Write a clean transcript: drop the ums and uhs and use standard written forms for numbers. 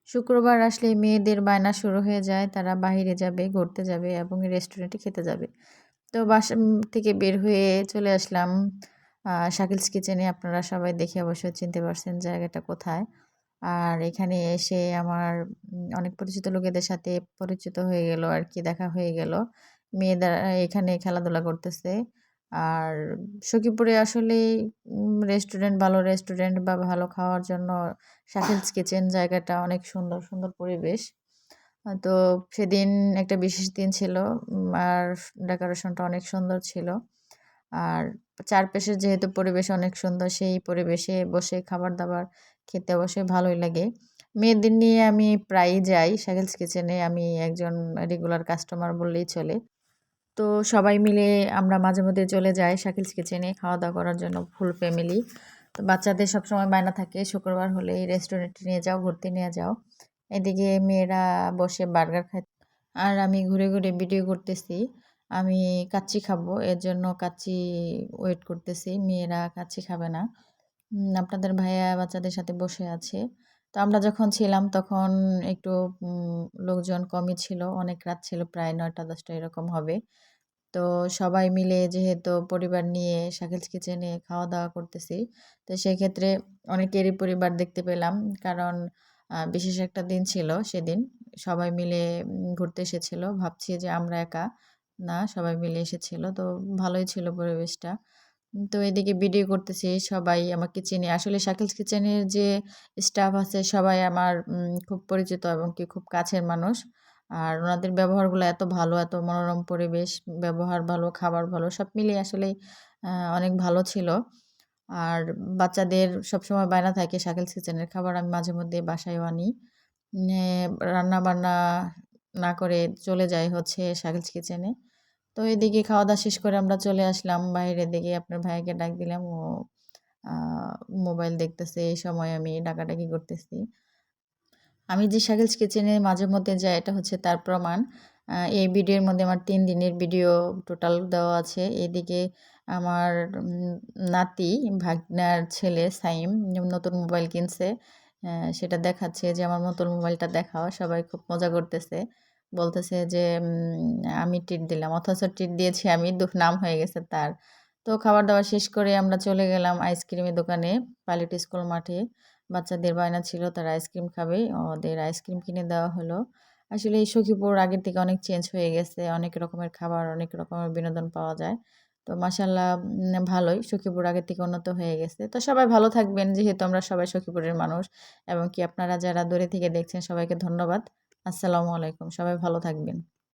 শুক্রবার আসলেই মেয়েদের বায়না শুরু হয়ে যায়। তারা বাহিরে যাবে, ঘুরতে যাবে এবং রেস্টুরেন্টে খেতে যাবে। তো বাসা থেকে বের হয়ে চলে আসলাম শাকিলস কিচেনে। আপনারা সবাই দেখে অবশ্যই চিনতে পারছেন জায়গাটা কোথায়। আর এখানে এসে আমার অনেক পরিচিত লোকেদের সাথে পরিচিত হয়ে গেল আরকি, দেখা হয়ে গেল। মেয়েরা এখানে খেলাধুলা করতেছে। আর সখীপুরে আসলেই রেস্টুরেন্ট, ভালো রেস্টুরেন্ট বা ভালো খাওয়ার জন্য শাকিলস কিচেন জায়গাটা অনেক সুন্দর, সুন্দর পরিবেশ। তো সেদিন একটা বিশেষ দিন ছিল। আর ডেকোরেশনটা অনেক সুন্দর ছিল। আর চারপাশের যেহেতু পরিবেশ অনেক সুন্দর, সেই পরিবেশে বসে খাবার-দাবার খেতে অবশ্যই ভালোই লাগে। মেয়েদের নিয়ে আমি প্রায়ই যাই শাকিলস কিচেনে। আমি একজন রেগুলার কাস্টমার বললেই চলে। তো সবাই মিলে আমরা মাঝেমধ্যে চলে যাই শাকিলস কিচেনে খাওয়া-দাওয়া করার জন্য ফুল ফ্যামিলি। তো বাচ্চাদের সবসময় বায়না থাকে শুক্রবার হলেই রেস্টুরেন্টে নিয়ে যাও, ঘুরতে নিয়ে যাও। এদিকে মেয়েরা বসে বার্গার আর আমি ঘুরে, ঘুরে ভিডিও করতেছি। আমি কাচ্চি খাবো। এর জন্য কাচ্চি ওয়েট করতেছি। মেয়েরা কাচ্চি খাবে না। আপনাদের ভাইয়া বাচ্চাদের সাথে বসে আছে। তো আমরা যখন ছিলাম তখন একটু লোকজন কমই ছিল। অনেক রাত ছিল, প্রায় ৯টা-১০টা এরকম হবে। তো সবাই মিলে যেহেতু পরিবার নিয়ে শাকিলস কিচেনে খাওয়া-দাওয়া করতেছি। তো সেক্ষেত্রে অনেকেরই পরিবার দেখতে পেলাম। কারণ বিশেষ একটা দিন ছিল সেদিন। সবাই মিলে ঘুরতে এসেছিল। ভাবছি যে আমরা একা। না, সবাই মিলে এসেছিল। তো ভালোই ছিল পরিবেশটা। তো এদিকে ভিডিও করতেছি। সবাই আমাকে চেনে। আসলে শাকিলস কিচেনের যে স্টাফ আছে সবাই আমার খুব পরিচিত এবং কি খুব কাছের মানুষ। আর উনাদের ব্যবহারগুলো এত ভালো, এত মনোরম পরিবেশ, ব্যবহার ভালো, খাবার ভালো, সব মিলিয়ে আসলেই অনেক ভালো ছিল। আর বাচ্চাদের সবসময় বায়না থাকে শাকিলস কিচেনের খাবার আমি মাঝেমধ্যে বাসায়ও আনি। নে রান্না-বান্না না করে চলে যাই হচ্ছে শাকিলস কিচেনে। তো এদিকে খাওয়া-দাওয়া শেষ করে আমরা চলে আসলাম বাইরের দিকে। আপনার ভাইয়াকে ডাক দিলাম। ও আ মোবাইল দেখতেছে। এই সময় আমি ডাকাডাকি করতেছি। আমি যে শাকিলস কিচেনে মাঝেমধ্যে যাই এটা হচ্ছে তার প্রমাণ। এই ভিডিওর মধ্যে আমার ৩ দিনের ভিডিও টোটাল দেওয়া আছে। এদিকে আমার নাতি, ভাগ্নার ছেলে সাইম নতুন মোবাইল কিনছে। সেটা দেখাচ্ছে যে, "আমার নতুন মোবাইলটা দেখাও।" সবাই খুব মজা করতেছে। বলতেছে যে, আমি ট্রিট দিলাম। অথচ ট্রিট দিয়েছি আমি, নাম হয়ে গেছে তার। তো খাবার-দাবার শেষ করে আমরা চলে গেলাম আইসক্রিমের দোকানে, পাইলট স্কুল মাঠে। বাচ্চাদের বায়না ছিল তারা আইসক্রিম খাবে। ওদের আইসক্রিম কিনে দেওয়া হলো। আসলে এই সখীপুর আগের থেকে অনেক চেঞ্জ হয়ে গেছে। অনেক রকমের খাবার, অনেক রকমের বিনোদন পাওয়া যায়। তো মাশাআল্লাহ ভালোই। সখীপুর আগের থেকে উন্নত হয়ে গেছে। তো সবাই ভালো থাকবেন, যেহেতু আমরা সবাই সখীপুরের মানুষ এবং কি আপনারা যারা দূরে থেকে দেখছেন সবাইকে ধন্যবাদ। আসসালামু আলাইকুম। সবাই ভালো থাকবেন।